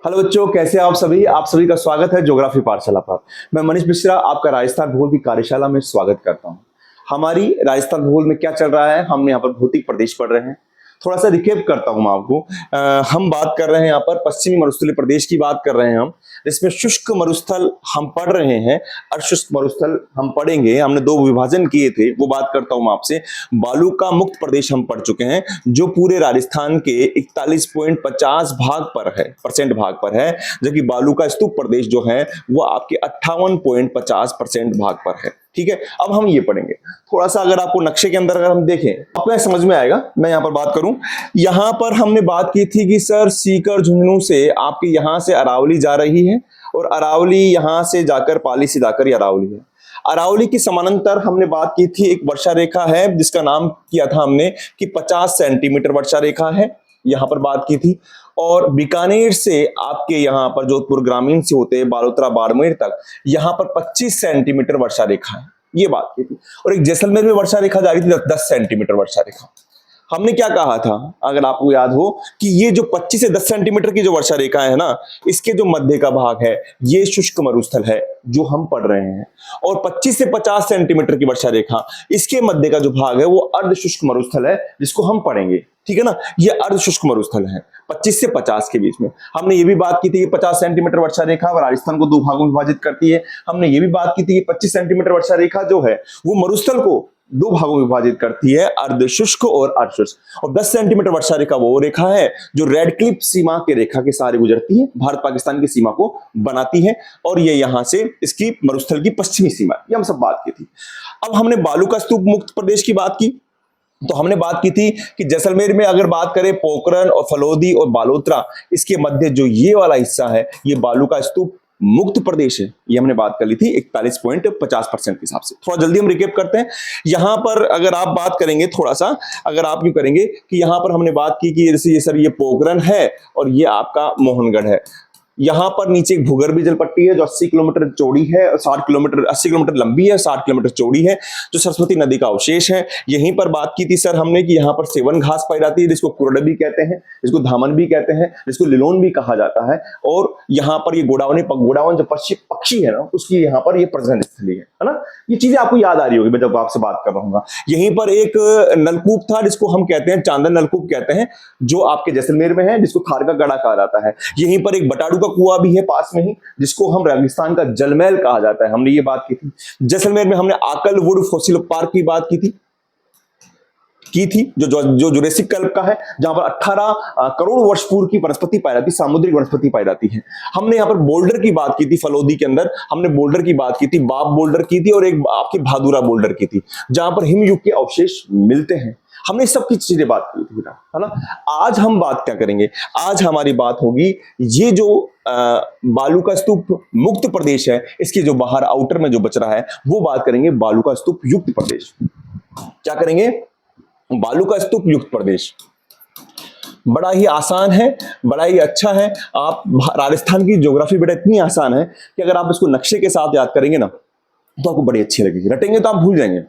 Hello बच्चों, कैसे हैं आप सभी का स्वागत है ज्योग्राफी पाठशाला पर। मैं मनीष मिश्रा आपका राजस्थान भूगोल की कार्यशाला में स्वागत करता हूं। हमारी राजस्थान भूगोल में क्या चल रहा है, हम यहाँ पर भौतिक प्रदेश पढ़ रहे हैं। थोड़ा सा रिकेप करता हूं मैं आपको। हम बात कर रहे हैं यहाँ पर पश्चिमी मरुस्थलीय प्रदेश की बात कर रहे हैं हम, इसमें शुष्क मरुस्थल हम पढ़ रहे हैं, अर्धशुष्क मरुस्थल हम पढ़ेंगे। हमने दो विभाजन किए थे, वो बात करता हूं मैं आपसे। बालू का मुक्त प्रदेश हम पढ़ चुके हैं, जो पूरे राजस्थान के 41.50 भाग पर है, जबकि बालू का स्तूप प्रदेश जो है वो आपके 58.50% भाग पर है। ठीक है, अब हम ये पढ़ेंगे थोड़ा सा। अगर आपको नक्शे के अंदर अगर हम देखें, आपको समझ में आएगा। मैं यहाँ पर बात करूं, यहाँ पर हमने बात की थी कि सर सीकर झुंझुनू से आपके यहाँ से अरावली जा रही है, और अरावली यहाँ से जाकर पाली से जाकर अरावली है। अरावली की समानांतर हमने बात की थी एक वर्षा रेखा है, जिसका नाम किया था हमने कि 50 सेंटीमीटर वर्षा रेखा है, यहां पर बात की थी। और बीकानेर से आपके यहाँ पर जोधपुर ग्रामीण से होते बालोतरा बाड़मेर तक यहाँ पर 25 सेंटीमीटर वर्षा रेखा है, ये बात की थी। और एक जैसलमेर में वर्षा रेखा जा रही थी 10 सेंटीमीटर वर्षा रेखा। हमने क्या कहा था, अगर आपको याद हो, कि ये जो 25 से 10 सेंटीमीटर की जो वर्षा रेखा है ना, इसके जो मध्य का भाग है ये शुष्क मरुस्थल है जो हम पढ़ रहे हैं, और 25 से 50 सेंटीमीटर की वर्षा रेखा, इसके मध्य का जो भाग है वो अर्ध शुष्क मरुस्थल है, जिसको हम पढ़ेंगे। ठीक है ना, ये अर्ध शुष्क मरुस्थल है 25 से 50 के बीच में। हमने ये भी बात की थी कि 50 सेंटीमीटर वर्षा रेखा राजस्थान को दो भागों में विभाजित करती है। हमने ये भी बात की थी कि 25 सेंटीमीटर वर्षा रेखा जो है वो मरुस्थल को दो भागों में विभाजित करती है, अर्ध शुष्क और अर्धशुष्क। और 10 सेंटीमीटर वर्षा रेखा वो रेखा है जो रेड क्लिफ सीमा के रेखा के सहारे गुजरती है, भारत पाकिस्तान की सीमा को बनाती है, और ये यहां से इसकी मरुस्थल की पश्चिमी सीमा, ये हम सब बात की थी। अब हमने बालू का स्तूप मुक्त प्रदेश की बात की, तो हमने बात की थी कि जैसलमेर में अगर बात करें पोखरण और फलोदी और बालोतरा, इसके मध्य जो ये वाला हिस्सा है ये बालू का स्तूप मुक्त प्रदेश है, ये हमने बात कर ली थी 41.50% के हिसाब से। थोड़ा जल्दी हम रिकेप करते हैं। यहां पर अगर आप बात करेंगे थोड़ा सा, अगर आप यूं करेंगे कि यहां पर हमने बात की कि जैसे ये सर ये पोखरण है और ये आपका मोहनगढ़ है। यहां पर नीचे एक भूगर्भीय जल पट्टी है जो 80 किलोमीटर चौड़ी है, 80 किलोमीटर लंबी है, 60 किलोमीटर चौड़ी है, जो सरस्वती नदी का अवशेष है। यहीं पर बात की थी सर हमने कि यहाँ पर सेवन घास पाई जाती है, जिसको कुरड भी कहते हैं, जिसको धामन भी कहते हैं, जिसको लिलोन भी कहा जाता है। और यहाँ पर ये गोडावन जो पक्षी है ना, उसकी यहाँ पर ये प्रजनन स्थली है ना। ये चीजें आपको याद आ रही होगी मैं जब आपसे बात कर रहा हूँ। यहीं पर एक नलकूप था जिसको हम कहते हैं चांदन नलकूप कहते हैं, जो आपके जैसलमेर में है, जिसको खार का गड़ा कहा जाता है। यहीं पर एक बटाड़ू कुआं भी है पास में ही, जिसको हम रेगिस्तान का जलमहल कहा जाता है, हमने ये बात की थी। जैसलमेर में हमने आकल वुड फॉसिल पार्क की बात की थी जो जुरेसिक कल्प का है, जहां पर 18 करोड़ वर्ष पूर्व की वनस्पति पाई जाती, सामुद्रिक वनस्पति पाई जाती है। हमने यहाँ पर बोल्डर की बात की थी, फलोदी के अंदर हमने बोल्डर की बात की थी, बाप बोल्डर की थी, और एक आपकी भादुरा बोल्डर की थी, जहां पर हिमयुग के अवशेष मिलते हैं। हमने सब की चीजें बात की थी, है ना। आज हम बात क्या करेंगे, आज हमारी बात होगी ये जो बालू का स्तूप मुक्त प्रदेश है, इसकी जो बाहर आउटर में जो बच रहा है वो बात करेंगे बालू का स्तूप युक्त प्रदेश। क्या करेंगे, बालू का स्तूप युक्त प्रदेश। बड़ा ही आसान है, बड़ा ही अच्छा है। आप राजस्थान की ज्योग्राफी बेटा इतनी आसान है कि अगर आप इसको नक्शे के साथ याद करेंगे ना तो आपको बड़ी अच्छी लगेगी, रटेंगे तो आप भूल जाएंगे।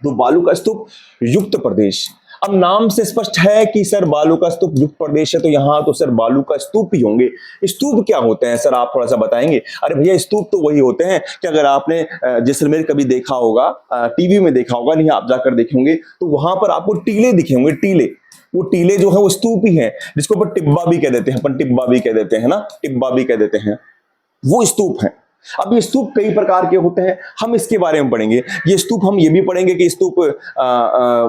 तो बालू का स्तूप युक्त प्रदेश, अब नाम से स्पष्ट है कि सर बालू का स्तूप युक्त प्रदेश है, तो यहां तो सर बालू का स्तूप ही होंगे। स्तूप क्या होते हैं सर, आप थोड़ा सा बताएंगे। अरे भैया स्तूप तो वही होते हैं कि अगर आपने जैसलमेर कभी देखा होगा, टीवी में देखा होगा, नहीं आप जाकर देखेंगे तो वहां पर आपको टीले दिखेंगे, टीले। वो टीले जो है वो स्तूप ही है, जिसको अपन टिब्बा भी कह देते हैं, अपन टिब्बा भी कह देते हैं ना, टिब्बा भी कह देते हैं, वो स्तूप है। अब ये स्तूप कई प्रकार के होते हैं, हम इसके बारे में पढ़ेंगे। ये स्तूप हम ये भी पढ़ेंगे कि स्तूप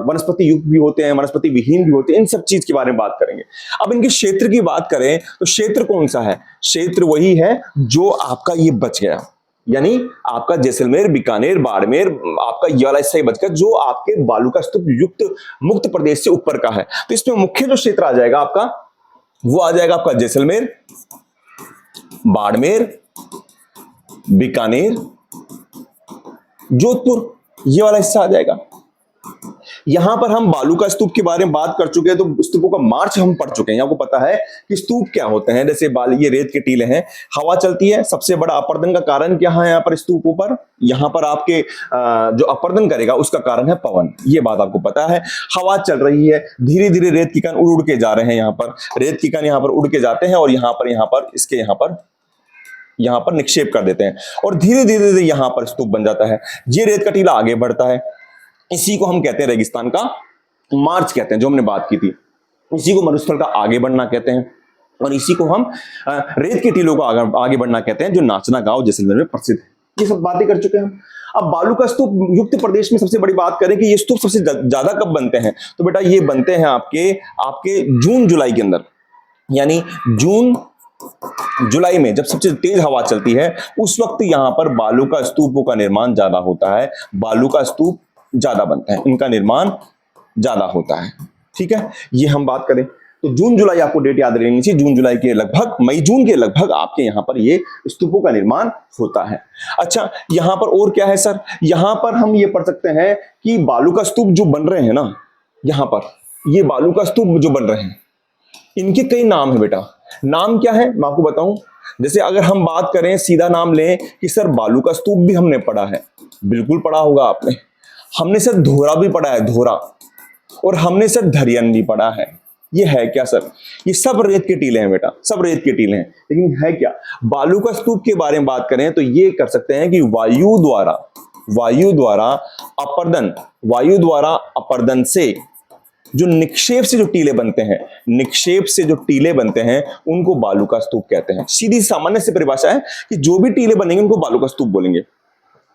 वनस्पति युक्त भी होते हैं, वनस्पति विहीन भी होते हैं, इन सब चीज के बारे में बात करेंगे। अब इनके क्षेत्र की बात करें तो क्षेत्र कौन सा है, क्षेत्र वही है जो आपका ये बच गया, यानी आपका जैसलमेर, बीकानेर, बाड़मेर, आपका ये वाला हिस्सा बच गया जो आपके बालू का स्तूप युक्त मुक्त प्रदेश से ऊपर का है। तो इसमें मुख्य जो क्षेत्र आ जाएगा आपका, वो आ जाएगा आपका जैसलमेर, बाड़मेर, बीकानेर, जोधपुर, ये वाला हिस्सा आ जाएगा। यहां पर हम बालू का स्तूप के बारे में बात कर चुके हैं, तो स्तूपों का मार्च हम पढ़ चुके हैं। आपको पता है कि स्तूप क्या होते हैं। जैसे ये रेत के टीले हैं, हवा चलती है, सबसे बड़ा अपर्दन का कारण क्या है यहाँ पर स्तूपों पर? यहाँ पर आपके जो अपर्दन करेगा उसका कारण है पवन। ये बात आपको पता है। हवा चल रही है, धीरे धीरे रेत के कण उड़ उड़ के जा रहे हैं, यहाँ पर रेत के कण यहाँ पर उड़ के जाते हैं और यहाँ पर इसके यहाँ पर निक्षेप कर देते हैं और धीरे धीरे यहाँ पर स्तूप बन जाता है। ये रेत का टीला आगे बढ़ता है, इसी को हम कहते हैं रेगिस्तान का मार्च कहते हैं, जो हमने बात की थी। इसी को मरुस्थल का आगे बढ़ना कहते हैं और इसी को हम रेत के टीलों को आगे बढ़ना कहते हैं, जो नाचना गांव जैसलमेर में प्रसिद्ध है। ये सब बातें कर चुके हैं हम। अब बालू का स्तूप युक्त प्रदेश में सबसे बड़ी बात करें कि ये स्तूप सबसे ज्यादा कब बनते हैं, तो बेटा ये बनते हैं आपके जून जुलाई के अंदर, यानी जून जुलाई में जब सबसे तेज हवा चलती है उस वक्त यहां पर बालू का स्तूपों का निर्माण ज्यादा होता है। बालू का स्तूप ज्यादा बनता है, इनका निर्माण ज्यादा होता है। ठीक है, ये हम बात करें तो जून जुलाई आपको डेट याद रहनी चाहिए। जून जुलाई के लगभग, मई जून के लगभग आपके यहां पर ये स्तूपों का निर्माण होता है। अच्छा, यहां पर और क्या है सर? यहां पर हम ये पढ़ सकते हैं कि बालू का स्तूप जो बन रहे हैं ना, यहां पर ये बालू का स्तूप जो बन रहे हैं, इनके कई नाम है बेटा। नाम क्या है मैं आपको बताऊं। जैसे अगर हम बात करें, सीधा नाम लें कि सर बालू का स्तूप भी हमने पढ़ा है, बिल्कुल पढ़ा होगा आपने। हमने सर धोरा भी पढ़ा है, धोरा, और हमने सर धरियन भी पढ़ा है। ये है क्या सर? ये सब रेत के टीले हैं बेटा, सब रेत के टीले हैं। लेकिन है क्या? बालू का स्तूप के बारे में बात करें तो ये कर सकते हैं कि वायु द्वारा अपर्दन से जो निक्षेप से जो टीले बनते हैं, निक्षेप से जो टीले बनते हैं उनको बालू का स्तूप कहते हैं। सीधी सामान्य से परिभाषा है कि जो भी टीले बनेंगे उनको बालू का स्तूप बोलेंगे।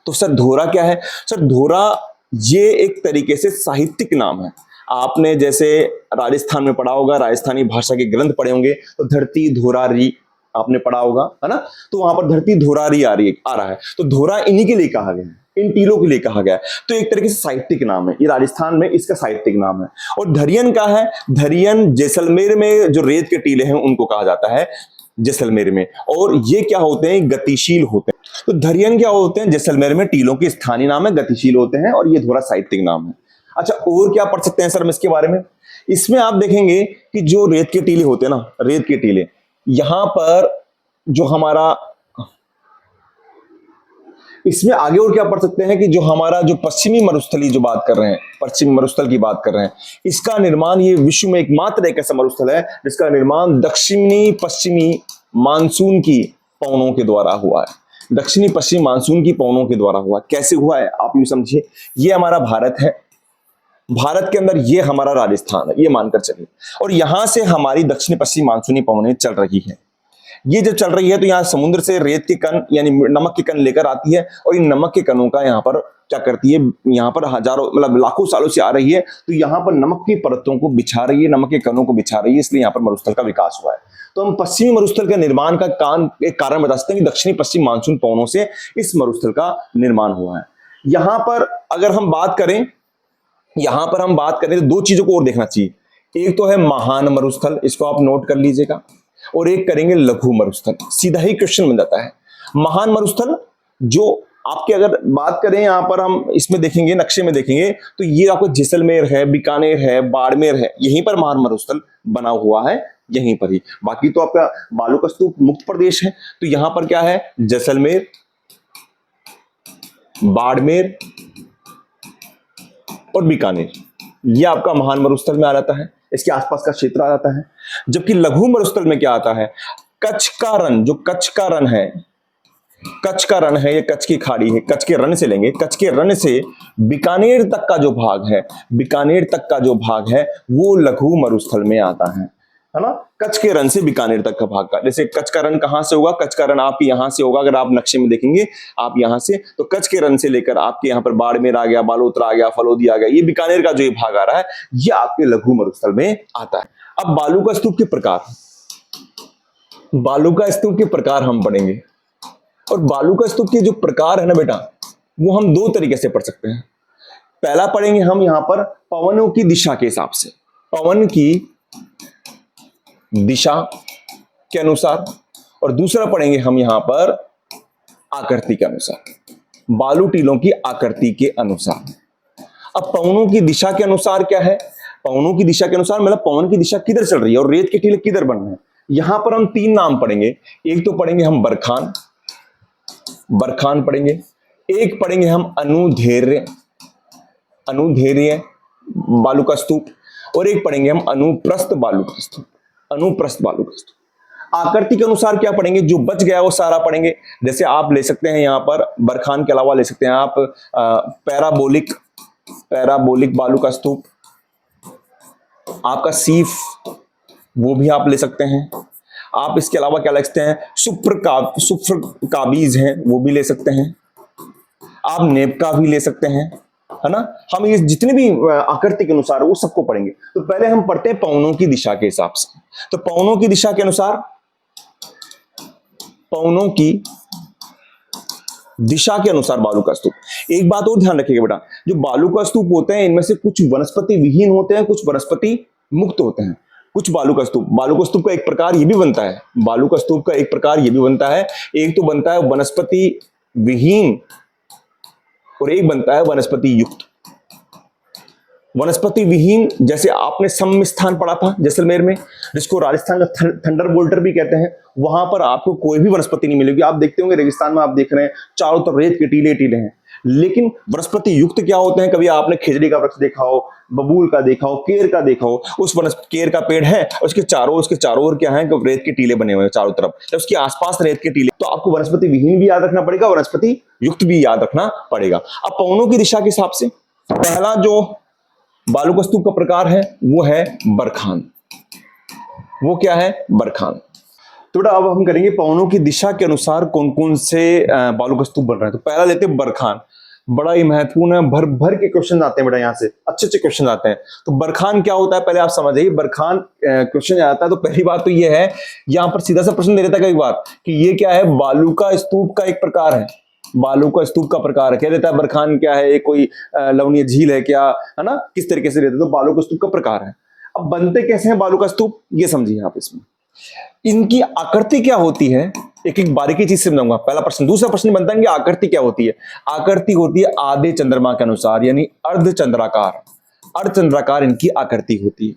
तो सर धोरा क्या है? सर धोरा ये एक तरीके से साहित्यिक नाम है। आपने जैसे राजस्थान में पढ़ा होगा, राजस्थानी भाषा के ग्रंथ पढ़े होंगे, तो धरती धोरारी आपने पढ़ा होगा, है ना? तो वहां पर धरती धोरारी आ रहा है, तो धोरा इन्हीं के लिए कहा गया है, इन टीलों के लिए कहा गया है। तो एक तरीके से साहित्यिक नाम है, ये राजस्थान में इसका साहित्यिक नाम है। और धरियन का है, धरियन जैसलमेर में जो रेत के टीले हैं उनको कहा जाता है जैसलमेर में। और ये क्या होते हैं? गतिशील होते हैं। तो धरियन क्या होते हैं? जैसलमेर में टीलों के स्थानीय नाम है, गतिशील होते हैं, और ये थोड़ा साहित्यिक नाम है। अच्छा, और क्या पढ़ सकते हैं सर हम इसके बारे में? इसमें आप देखेंगे कि जो रेत के टीले होते हैं ना, रेत के टीले, यहां पर जो हमारा, इसमें आगे और क्या पढ़ सकते हैं कि जो हमारा जो पश्चिमी मरुस्थली जो बात कर रहे हैं, पश्चिमी मरुस्थल की बात कर रहे हैं, इसका निर्माण, ये विश्व में एकमात्र एक ऐसा मरुस्थल है जिसका निर्माण दक्षिणी पश्चिमी मानसून की पवनों के द्वारा हुआ है। दक्षिणी पश्चिमी मानसून की पवनों के द्वारा हुआ। कैसे हुआ है आप यूं समझिए, ये हमारा भारत है, भारत के अंदर ये हमारा राजस्थान है, ये मानकर चलिए, और यहां से हमारी दक्षिण पश्चिमी मानसूनी पवनें चल रही है। ये जब चल रही है तो यहाँ समुद्र से रेत के कण यानी नमक के कण लेकर आती है, और इन नमक के कणों का यहाँ पर क्या करती है, यहाँ पर हजारों मतलब लाखों सालों से आ रही है, तो यहाँ पर नमक की परतों को बिछा रही है, नमक के कणों को बिछा रही है, इसलिए यहाँ पर मरुस्थल का विकास हुआ है। तो हम पश्चिमी मरुस्थल के निर्माण का एक कारण बता सकते हैं कि दक्षिणी पश्चिम मानसून पवनों से इस मरुस्थल का निर्माण हुआ है। यहाँ पर अगर हम बात करें, तो दो चीजों को और देखना चाहिए। एक तो है महान मरुस्थल, इसको आप नोट कर लीजिएगा, और एक करेंगे लघु मरुस्थल। सीधा ही क्वेश्चन बन जाता है। महान मरुस्थल जो आपके, अगर बात करें यहां पर हम इसमें देखेंगे, नक्शे में देखेंगे, तो ये आपको जैसलमेर है, बीकानेर है, बाड़मेर है, यहीं पर महान मरुस्थल बना हुआ है, यहीं पर ही। बाकी तो आपका बालू का स्तूप मुक्त प्रदेश है, तो यहां पर क्या है? जैसलमेर, बाड़मेर और बीकानेर, ये आपका महान मरुस्थल में आ जाता है, इसके आसपास का क्षेत्र आ जाता है। जबकि लघु मरुस्थल में क्या आता है? कच्छ का रण, जो कच्छ का रण है, ये कच्छ की खाड़ी है, कच्छ के रण से लेंगे, कच्छ के रण से बीकानेर तक का जो भाग है, वो लघु मरुस्थल में आता है ना? कच्छ के रण से बीकानेर तक का भाग का, जैसे कच्छ का रण कहां से होगा? कच्छ का रण आपके यहां से होगा, अगर आप नक्शे में देखेंगे आप यहां से, तो कच्छ के रण से लेकर आपके यहां पर बाड़मेर आ गया, बालोतरा आ गया, फलोदी आ गया, ये बीकानेर का जो ये भाग आ रहा है, ये आपके लघु मरुस्थल में आता है। अब बालू का स्तूप के प्रकार हम पढ़ेंगे, और बालू का स्तूप के जो प्रकार है ना बेटा, वो हम दो तरीके से पढ़ सकते हैं। पहला पढ़ेंगे हम यहां पर पवनों की दिशा के हिसाब से, पवन की दिशा के अनुसार, और दूसरा पढ़ेंगे हम यहां पर आकृति के अनुसार, बालू टीलों की आकृति के अनुसार। अब पवनों की दिशा के अनुसार क्या है, पवनों की दिशा के अनुसार मतलब पवन की दिशा किधर चल रही है और रेत के टीले किधर बन रहे हैं। यहां पर हम तीन नाम पढ़ेंगे, एक तो पढ़ेंगे हम बरखान, बरखान पढ़ेंगे, एक पढ़ेंगे हम अनुधैर्य, अनुधैर्य बालू का स्तूप, और एक पढ़ेंगे हम अनुप्रस्थ बालू का स्तूप, अनुप्रस्थ बालू का स्तूप। आकृति के अनुसार क्या पढ़ेंगे, जो बच गया वो सारा पढ़ेंगे। जैसे आप ले सकते हैं यहां पर बरखान के अलावा ले सकते हैं आप पैराबोलिक, पैराबोलिक बालू का स्तूप, आपका सीफ वो भी आप ले सकते हैं। आप इसके अलावा क्या ले सकते हैं, सुप्र काबीज हैं वो भी ले सकते हैं, आप नेपका भी ले सकते हैं, है ना। हम ये जितने भी आकृति के अनुसार वो सबको पढ़ेंगे। तो पहले हम पढ़ते हैं पवनों की दिशा के हिसाब से। तो पवनों की दिशा के अनुसार, पवनों की दिशा के अनुसार बालू का स्तूप। एक बात और ध्यान रखिएगा बेटा, जो बालू का स्तूप होते हैं इनमें से कुछ वनस्पति विहीन होते हैं, कुछ वनस्पति मुक्त होते हैं। कुछ बालू का स्तूप का एक प्रकार ये भी बनता है, बालू का स्तूप का एक प्रकार ये भी बनता है, एक तो बनता है वनस्पति विहीन और एक बनता है वनस्पति युक्त। वनस्पति विहीन जैसे आपने सम्य स्थान पढ़ा था जैसलमेर में, जिसको राजस्थान का थंडरबोल्टर भी कहते हैं, वहां पर आपको कोई भी वनस्पति नहीं मिलेगी। आप देखते होंगे रेगिस्तान में, आप देख रहे हैं चारों तरफ रेत के टीले टीले हैं। लेकिन वनस्पति युक्त क्या होते हैं, कभी आपने खिजड़ी का वृक्ष देखा हो, बबूल का देखा हो, केर का देखा हो, उस केर का पेड़ है, उसके चारों ओर क्या है, रेत के टीले बने हुए हैं चारों तरफ, तो उसके आसपास रेत के टीले। तो आपको वनस्पति विहीन भी याद रखना पड़ेगा, वनस्पति युक्त भी याद रखना पड़ेगा। अब पवनों की दिशा के हिसाब से पहला जो बालू का स्तूप का प्रकार है वो है बरखान। वो क्या है, बरखान। तो बेटा अब हम करेंगे पवनों की दिशा के अनुसार कौन कौन से बालू का स्तूप बन रहे हैं। तो पहला लेते हैं बरखान, बड़ा ही महत्वपूर्ण है, भर भर के क्वेश्चन आते हैं बेटा, यहाँ से अच्छे अच्छे क्वेश्चन आते हैं। तो बरखान क्या होता है पहले आप समझ जाइए। बरखान क्वेश्चन आता है तो पहली बात तो ये है, यहाँ पर सीधा सा प्रश्न दे देता है कई बार कि ये क्या है, बालू का स्तूप का एक प्रकार है, बालू का स्तूप का प्रकार है। कह देता है बरखान क्या है, ये कोई लवणीय झील है क्या, है ना, किस तरीके से रहते, तो बालू का स्तूप का प्रकार है। अब बनते कैसे हैं बालू का स्तूप, ये समझिए आप। इसमें इनकी आकृति क्या होती है, एक एक बारीकी चीज से समझाऊंगा। पहला प्रश्न। दूसरा प्रश्न बनता है कि आकृति क्या होती है। आकृति होती है आधे चंद्रमा के अनुसार, यानी अर्धचंद्राकार, अर्धचंद्राकार इनकी आकृति होती है।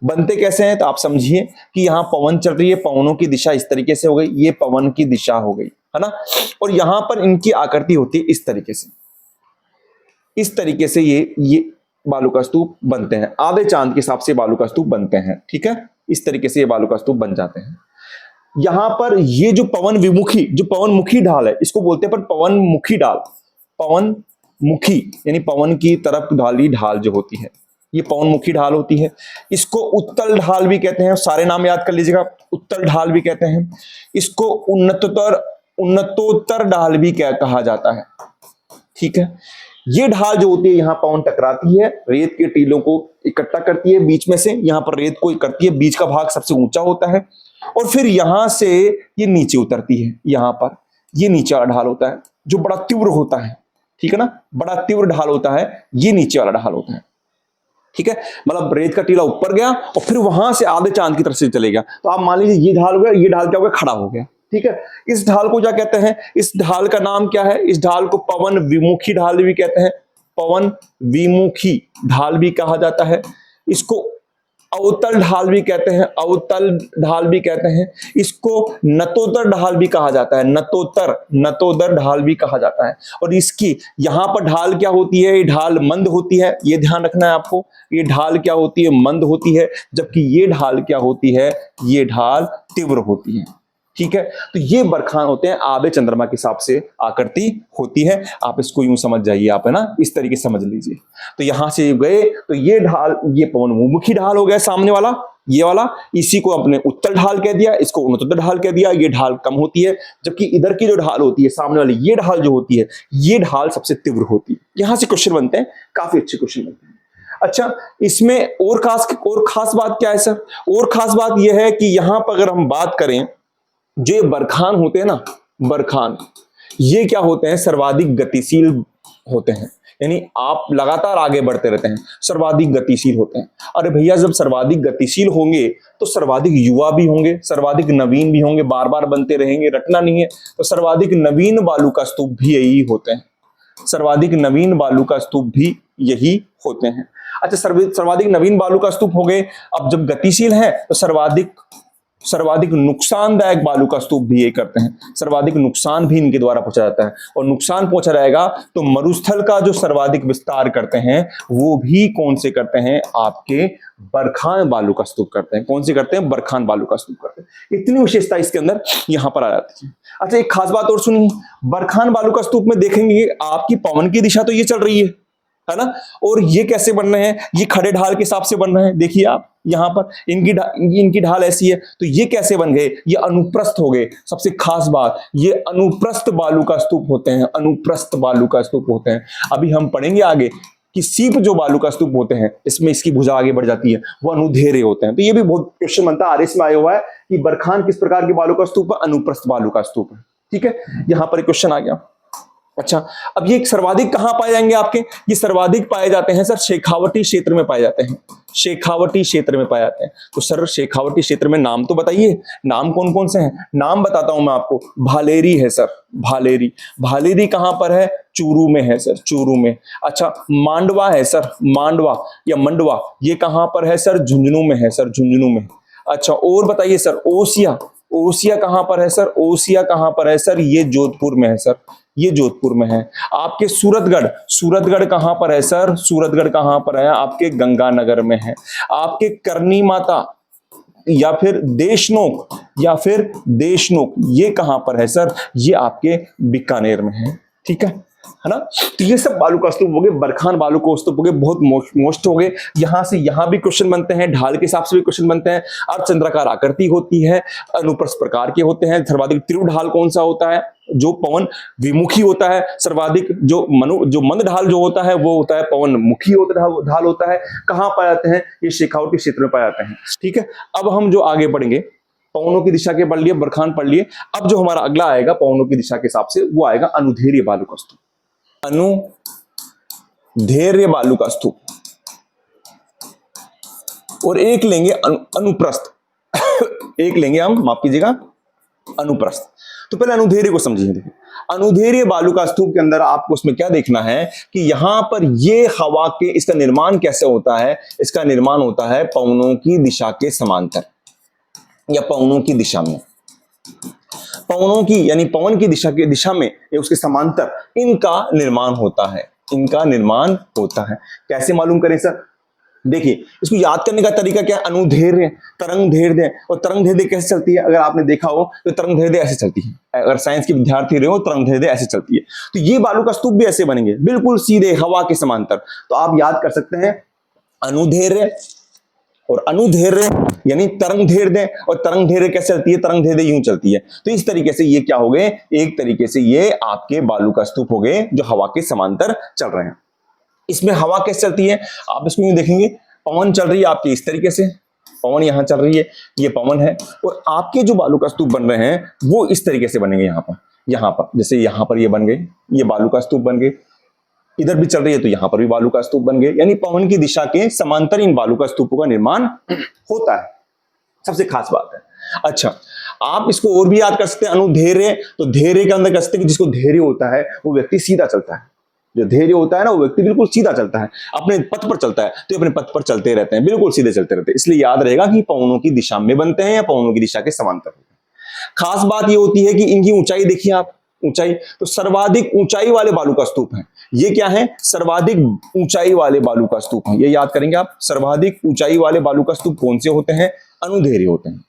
बनते कैसे हैं तो आप समझिए कि यहां पवन चल रही है, पवनों की दिशा इस तरीके से हो गई, ये पवन की दिशा हो गई, है ना, और यहां पर इनकी आकृति होती है इस तरीके से, इस तरीके से ये बालू का स्तूप बनते हैं। आधे चांद के हिसाब से बालू का स्तूप बनते हैं, ठीक है, इस तरीके से ये बालू का स्तूप बन जाते हैं। यहां पर ये जो पवन विमुखी, जो पवन मुखी ढाल है, इसको बोलते हैं पर पवन मुखी ढाल, पवन मुखी यानी पवन की तरफ ढाली ढाल जो होती है, ये पवन मुखी ढाल होती है। इसको उत्तल ढाल भी कहते हैं, सारे नाम याद कर लीजिएगा, उत्तल ढाल भी कहते हैं। इसको उन्नतोत्तर ढाल भी कहा जाता है, ठीक है। ये ढाल जो होती है, यहां पवन टकराती है, रेत के टीलों को इकट्ठा करती है बीच में से, यहां पर रेत को करती है, बीच का भाग सबसे ऊंचा होता है, और फिर यहां से ये नीचे उतरती है। यहां पर ये नीचे वाला ढाल होता है जो बड़ा तीव्र होता है, ठीक है ना, बड़ा तीव्र ढाल होता है, ये नीचे वाला ढाल होता है, ठीक है। मतलब रेत का टीला ऊपर गया और फिर वहां से आधे चांद की तरफ से चले गया। तो आप मान लीजिए ये ढाल हो गया, ये ढाल क्या हो गया, खड़ा हो गया, ठीक है। इस ढाल को क्या कहते हैं, इस ढाल का नाम क्या है, इस ढाल को पवन विमुखी ढाल भी कहते हैं, पवन विमुखी ढाल भी कहा जाता है। इसको अवतल ढाल भी कहते हैं, अवतल ढाल भी कहते हैं। इसको नतोदर ढाल भी कहा जाता है, नतोदर ढाल भी कहा जाता है। और इसकी यहां पर ढाल क्या होती है, ये ढाल मंद होती है, ये ध्यान रखना है आपको, ये ढाल क्या होती है, मंद होती है, जबकि ये ढाल क्या होती है, ये ढाल तीव्र होती है, ठीक है। तो ये बरखान होते हैं, आधे चंद्रमा के हिसाब से आकृति होती है। आप इसको यूं समझ जाइए, आप, है ना, इस तरीके से समझ लीजिए। तो यहां से गए तो ये ढाल, ये पवनमुखी ढाल हो गया सामने वाला, ये वाला, इसी को अपने उत्तल ढाल कह दिया, इसको उन्नतोत्तर ढाल कह दिया। ये ढाल कम होती है, जबकि इधर की जो ढाल होती है, सामने वाली ये ढाल जो होती है, ये ढाल सबसे तीव्र होती है। यहां से क्वेश्चन बनते हैं, काफी अच्छे क्वेश्चन बनते हैं। अच्छा, इसमें और खास बात क्या है सर, और खास बात यह है कि यहां पर अगर हम बात करें, जो ये बरखान होते हैं ना, बरखान, ये क्या होते हैं, सर्वाधिक गतिशील होते हैं, यानी आप लगातार आगे बढ़ते रहते हैं, सर्वाधिक गतिशील होते हैं। अरे भैया, जब सर्वाधिक गतिशील होंगे तो सर्वाधिक युवा भी होंगे, सर्वाधिक नवीन भी होंगे, बार बार बनते रहेंगे, रटना नहीं है। तो सर्वाधिक नवीन बालू का स्तूप भी यही होते हैं, सर्वाधिक नवीन बालू का स्तूप भी यही होते हैं। अच्छा, सर्वाधिक नवीन बालू का स्तूप हो गए। अब जब गतिशील है तो सर्वाधिक नुकसानदायक बालू का स्तूप भी ये करते हैं, सर्वाधिक नुकसान भी इनके द्वारा पहुंचा जाता है। और नुकसान पहुंचा रहेगा तो मरुस्थल का जो सर्वाधिक विस्तार करते हैं वो भी कौन से करते हैं, आपके बरखान बालू का स्तूप करते हैं। कौन से करते हैं, बरखान बालू का स्तूप करते हैं। इतनी विशेषता इसके अंदर यहां पर आ जाती है। अच्छा, एक खास बात और सुनिए, बरखान बालू का स्तूप में देखेंगे आपकी पवन की दिशा तो ये चल रही है ना, और ये कैसे बन रहे हैं, ये खड़े ढाल के हिसाब से बन रहे हैं। देखिए आप यहां पर इनकी ढाल ऐसी है, तो ये कैसे बन गए, ये अनुप्रस्थ हो गए। सबसे खास बात, ये अनुप्रस्थ बालू का स्तूप होते हैं, अनुप्रस्थ बालू का स्तूप होते हैं। अभी हम पढ़ेंगे आगे कि सीप जो बालू का स्तूप होते हैं, इसमें इसकी भुजा आगे बढ़ जाती है, वो अनुधेरे होते हैं। तो ये भी बहुत क्वेश्चन बनता है, आरएस में आया हुआ है कि बरखान किस प्रकार के बालू का स्तूप है, अनुप्रस्थ बालू का स्तूप है। ठीक है, यहां पर क्वेश्चन आ गया। अच्छा, अब ये सर्वाधिक कहां पाए जाएंगे आपके, ये सर्वाधिक पाए जाते हैं सर शेखावटी क्षेत्र में पाए जाते हैं, शेखावटी क्षेत्र में पाए जाते हैं। तो सर शेखावटी क्षेत्र में नाम तो बताइए, नाम कौन कौन से हैं, नाम बताता हूं मैं आपको। भालेरी है सर, भालेरी। भालेरी कहां पर है, चूरू में है सर, चूरू में। अच्छा, मांडवा है सर, मांडवा या मंडवा, ये कहां पर है सर, झुंझुनू में है सर, झुंझुनू में। अच्छा, और बताइए सर, ओसिया, ओसिया कहां पर है सर, ओसिया कहां पर है सर, ये जोधपुर में है सर, ये जोधपुर में है। आपके सूरतगढ़, सूरतगढ़ कहां पर है सर, सूरतगढ़ कहां पर है, आपके गंगानगर में है। आपके करनी माता या फिर देशनोक, या फिर देशनोक, ये कहां पर है सर, ये आपके बीकानेर में है। ठीक है ना। तो ये सब बालू का स्तूप हो गए, बरखान बालू का स्तूप हो गए, बहुत मोस्ट हो गए। यहां से यहां भी क्वेश्चन बनते हैं, ढाल के हिसाब से भी क्वेश्चन बनते हैं। अर्धचंद्राकार आकृति होती है, अनुप्रस्थ प्रकार के होते हैं। सर्वाधिक तीव्र ढाल कौन सा होता है, जो पवन विमुखी होता है। सर्वाधिक जो मंद ढाल जो होता है वो होता है पवन मुखी ढाल होता है। कहां पाए जाते हैं, ये शेखावटी क्षेत्र में पाए जाते हैं। ठीक है, अब हम जो आगे बढ़ेंगे, पवनों की दिशा के पढ़ लिए, बरखान पढ़ लिए। अब जो हमारा अगला आएगा पवनों की दिशा के हिसाब से, वो आएगा अनुधैर्य बालू का स्तूप, अनुधैर्य बालू का स्तूप। और एक लेंगे अनुप्रस्थ एक लेंगे हम, माफ कीजिएगा, अनुप्रस्थ। तो पहले अनुधैर्य को समझिए। देखिए, अनुधैर्य बालू का स्तूप के अंदर आपको उसमें क्या देखना है कि यहां पर ये हवा के, इसका निर्माण कैसे होता है, इसका निर्माण होता है पवनों की दिशा के समांतर या पवनों की दिशा में, पवनों की यानी पवन की दिशा में या उसके समांतर इनका निर्माण होता है, इनका निर्माण होता है। कैसे मालूम करें सर, देखिए इसको याद करने का तरीका क्या है, अनुधैर्य, तरंग धैर्य। और तरंग धैर्य कैसे चलती है, अगर आपने देखा हो तो तरंग धैर्य ऐसे चलती है। अगर साइंस के विद्यार्थी रहे हो, तरंग धैर्य ऐसे चलती है। तो ये बालू का स्तूप भी ऐसे बनेंगे, बिल्कुल सीधे हवा के समांतर। तो आप याद कर सकते हैं अनुधैर्य और अनुधैर्य यानी तरंग धैर्य। और तरंग धैर्य कैसे चलती है, तरंग धैर्य यूं चलती है। तो इस तरीके से ये क्या हो गए, एक तरीके से ये आपके बालू का स्तूप हो गए जो हवा के समांतर चल रहे हैं। इसमें हवा कैसे चलती है, आप इसको यूं देखेंगे, पवन चल रही है आपकी इस तरीके से, पवन यहां चल रही है, ये पवन है। और आपके जो बालू का स्तूप बन रहे हैं वो इस तरीके से बनेंगे। यहां पर जैसे यहां पर ये बन गए, ये बालू का स्तूप बन गए। इधर भी चल रही है तो यहां पर भी बालू का स्तूप बन गए। यानी पवन की दिशा के समांतर इन बालू का स्तूपों का निर्माण होता है। सबसे खास बात है। अच्छा, आप इसको और भी याद कर सकते हैं, अनुधैर्य। तो धैर्य के अंदर कर सकते हैं कि जिसको धैर्य होता है वो व्यक्ति सीधा चलता है। जो धैर्य होता है ना, वो व्यक्ति बिल्कुल सीधा चलता है, अपने पथ पर चलता है। तो अपने पथ पर चलते रहते हैं, बिल्कुल सीधे चलते रहते हैं। इसलिए याद रहेगा कि पवनों की दिशा में बनते हैं या पवनों की दिशा के समांतर होते हैं। खास बात ये होती है कि इनकी ऊंचाई देखिए आप, ऊंचाई तो सर्वाधिक ऊंचाई वाले बालू का स्तूप है। ये क्या है, सर्वाधिक ऊंचाई वाले बालू का स्तूप है। ये याद करेंगे आप, सर्वाधिक ऊंचाई वाले बालू का स्तूप कौन से होते हैं, अनुधैर्य होते हैं।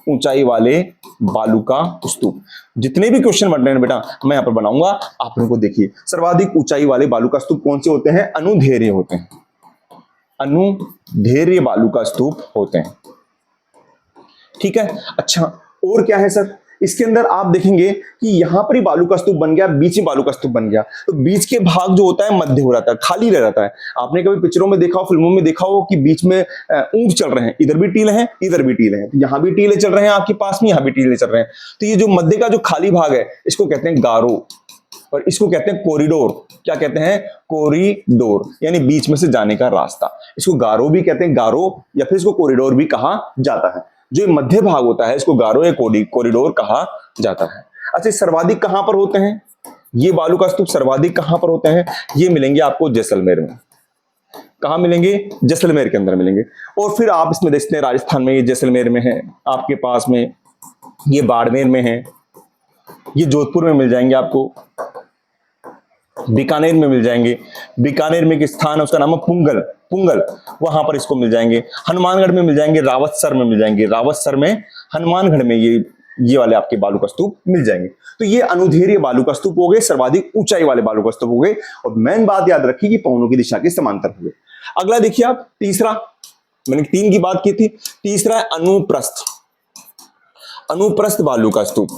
ऊंचाई वाले बालू का स्तूप, जितने भी क्वेश्चन बन रहे हैं बेटा मैं यहां पर बनाऊंगा, आप लोगों को देखिए। सर्वाधिक ऊंचाई वाले बालू का स्तूप कौन से होते हैं, अनुधैर्य होते हैं, अनुधैर्य बालू का स्तूप होते हैं। ठीक है। अच्छा, और क्या है सर, इसके अंदर आप देखेंगे कि यहां पर ही बालू का स्तूप बन गया, बीच में बालू का स्तूप बन गया। तो बीच के भाग जो होता है मध्य हो जाता है, खाली रह जाता है। आपने कभी पिक्चरों में देखा हो, फिल्मों में देखा हो कि बीच में ऊंट चल रहे हैं, इधर भी टीले हैं, इधर भी टीले हैं। यहां भी टीले चल रहे हैं आपके पास में, यहां भी टीले चल रहे हैं। तो ये जो मध्य का जो खाली भाग है इसको कहते हैं गारो, और इसको कहते हैं कॉरिडोर। क्या कहते हैं, कॉरिडोर, यानी बीच में से जाने का रास्ता। इसको गारो भी कहते हैं, गारो, या फिर इसको कॉरिडोर भी कहा जाता है। जो मध्य भाग होता है इसको गारो या कॉरिडोर कहा जाता है। अच्छा, सर्वाधिक कहां पर होते हैं, ये बालू का स्तूप सर्वाधिक कहां पर होते हैं, ये मिलेंगे आपको जैसलमेर में। कहाँ मिलेंगे? जैसलमेर के अंदर मिलेंगे। और फिर आप इसमें देखते हैं राजस्थान में ये जैसलमेर में है, आपके पास में ये बाड़मेर में है, ये जोधपुर में मिल जाएंगे आपको, बीकानेर में मिल जाएंगे। बीकानेर में एक स्थान है उसका नाम है पुंगल, पुंगल वहां पर इसको मिल जाएंगे। हनुमानगढ़ में मिल जाएंगे, रावतसर में मिल जाएंगे, रावतसर में, हनुमानगढ़ में ये वाले आपके बालू का स्तूप मिल जाएंगे। तो ये अनुधेर्य बालू का स्तूप हो गए, सर्वाधिक ऊंचाई वाले बालू का स्तूप हो गए। और मेन बात याद रखिए कि पवनों की दिशा के समांतर हो गए। अगला देखिए आप, तीसरा, मैंने 3 की बात की थी, तीसरा है अनुप्रस्थ, अनुप्रस्थ बालू का स्तूप।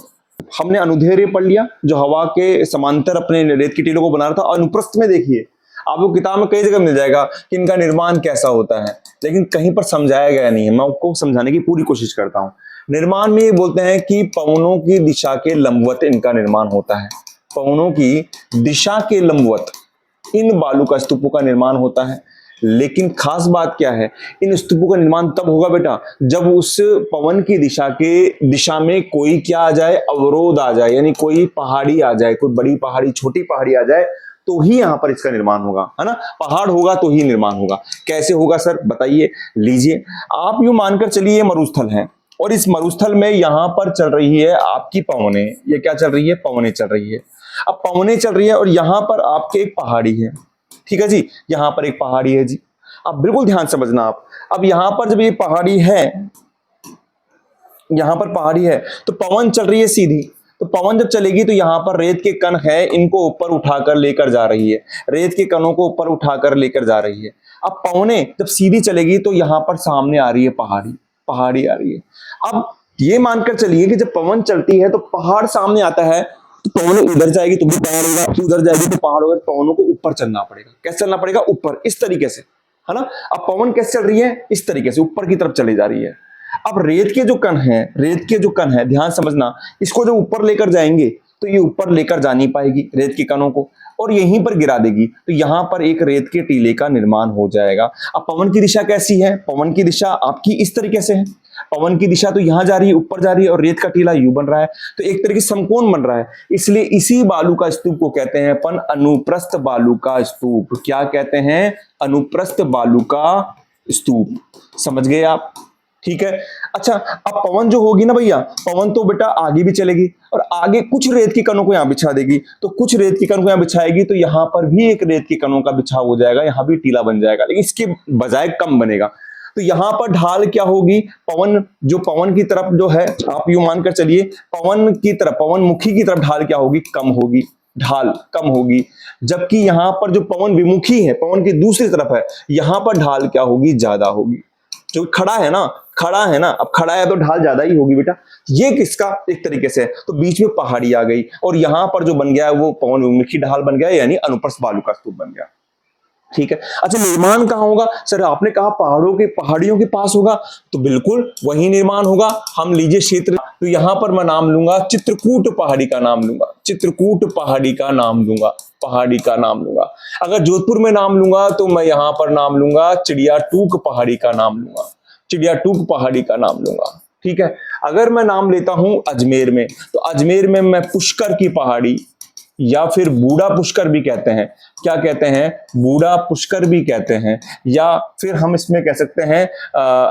हमने अनुधेर्य पढ़ लिया जो हवा के समांतर अपने रेत की टीलों को बना रहा था। अनुप्रस्थ में देखिए आपको किताब में कई जगह मिल जाएगा कि इनका निर्माण कैसा होता है, लेकिन कहीं पर समझाया गया नहीं है। मैं आपको समझाने की पूरी कोशिश करता हूं। निर्माण में ये बोलते हैं कि पवनों की दिशा के लंबवत इनका निर्माण होता है, पवनों की दिशा के लंबवत इन बालू का स्तूपों का निर्माण होता है। लेकिन खास बात क्या है, इन स्तूपों का निर्माण तब होगा बेटा जब उस पवन की दिशा में कोई क्या आ जाए, अवरोध आ जाए, यानी कोई पहाड़ी आ जाए, कोई बड़ी पहाड़ी, छोटी पहाड़ी आ जाए, तो ही यहां पर इसका निर्माण होगा, है ना। पहाड़ होगा तो ही निर्माण होगा। कैसे होगा सर बताइए? लीजिए, आप यूं मानकर चलिए ये मरुस्थल है और इस मरुस्थल में यहां पर चल रही है आपकी पवने। ये क्या चल रही है? पवने चल रही है। अब पवने चल रही है और यहां पर आपके एक पहाड़ी है, ठीक है जी, यहां पर एक पहाड़ी है जी। अब बिल्कुल ध्यान समझना आप। अब यहां पर जब ये पहाड़ी है, यहां पर पहाड़ी है तो पवन चल रही है सीधी, तो पवन जब चलेगी तो यहां पर रेत के कण है, इनको ऊपर उठाकर लेकर जा रही है, रेत के कणों को ऊपर उठाकर लेकर जा रही है। अब पवने जब सीधी चलेगी तो यहां पर सामने आ रही है पहाड़ी, पहाड़ी आ रही है। अब ये मानकर चलिए कि जब पवन चलती है तो पहाड़ सामने आता है, तो पवन इधर जाएगी तो भी पहाड़ होगा, उधर जाएगी तो पहाड़ होगा। पवनों को ऊपर चलना पड़ेगा। कैसे चलना पड़ेगा? ऊपर, इस तरीके से, है ना। अब पवन कैसे चल रही है? इस तरीके से ऊपर की तरफ चली जा रही है। अब रेत के जो कण है, रेत के जो कण है, ध्यान समझना, इसको जब ऊपर लेकर जाएंगे तो ये ऊपर लेकर जा नहीं पाएगी रेत के कणों को, और यहीं पर गिरा देगी, तो यहां पर एक रेत के टीले का निर्माण हो जाएगा। अब पवन की दिशा कैसी है? पवन की दिशा आपकी इस तरीके से है। पवन की दिशा तो यहां जा रही है, ऊपर जा रही है, और रेत का टीला यूं बन रहा है, तो एक तरीके से समकोण बन रहा है। इसलिए इसी बालू का स्तूप को कहते हैं अपन अनुप्रस्थ बालू का स्तूप। क्या कहते हैं? अनुप्रस्थ बालू का स्तूप। समझ गए आप? ठीक है। अच्छा, अब पवन जो होगी ना भैया, पवन तो बेटा आगे भी चलेगी और आगे कुछ रेत की कणों को यहां बिछा देगी, तो कुछ रेत की कणों को यहां बिछाएगी तो यहां पर भी एक रेत की कणों का बिछाव हो जाएगा, यहां भी टीला बन जाएगा, लेकिन इसके बजाय कम बनेगा। तो यहां पर ढाल क्या होगी? पवन, जो पवन की तरफ जो है, आप यूं मानकर चलिए, पवन की तरफ, पवन मुखी की तरफ ढाल क्या होगी? कम होगी, ढाल कम होगी। जबकि यहां पर जो पवन विमुखी है, पवन की दूसरी तरफ है, यहां पर ढाल क्या होगी? ज्यादा होगी। जो खड़ा है ना, खड़ा है ना, अब खड़ा है तो ढाल ज्यादा ही होगी बेटा। ये किसका एक तरीके से, तो बीच में पहाड़ी आ गई और यहां पर जो बन गया है वो पवन विमुखी ढाल बन गया, यानी अनुप्रस्थ बालू का स्तूप बन गया। ठीक है। अच्छा, निर्माण कहां होगा? सर आपने कहा पहाड़ियों के पास होगा, तो बिल्कुल वही निर्माण होगा। हम लीजिए क्षेत्र, तो यहां पर मैं नाम लूंगा चित्रकूट पहाड़ी का नाम लूंगा, चित्रकूट पहाड़ी का नाम लूंगा, पहाड़ी का नाम लूंगा। अगर जोधपुर में नाम लूंगा तो मैं यहां पर नाम लूंगा चिड़िया टूक पहाड़ी का नाम लूंगा, चिड़िया टूक पहाड़ी का नाम लूंगा। ठीक है। अगर मैं नाम लेता हूं अजमेर में, तो अजमेर में मैं पुष्कर की पहाड़ी, या फिर बूढ़ा पुष्कर भी कहते हैं, क्या कहते हैं? बूढ़ा पुष्कर भी कहते हैं, या फिर हम इसमें कह सकते हैं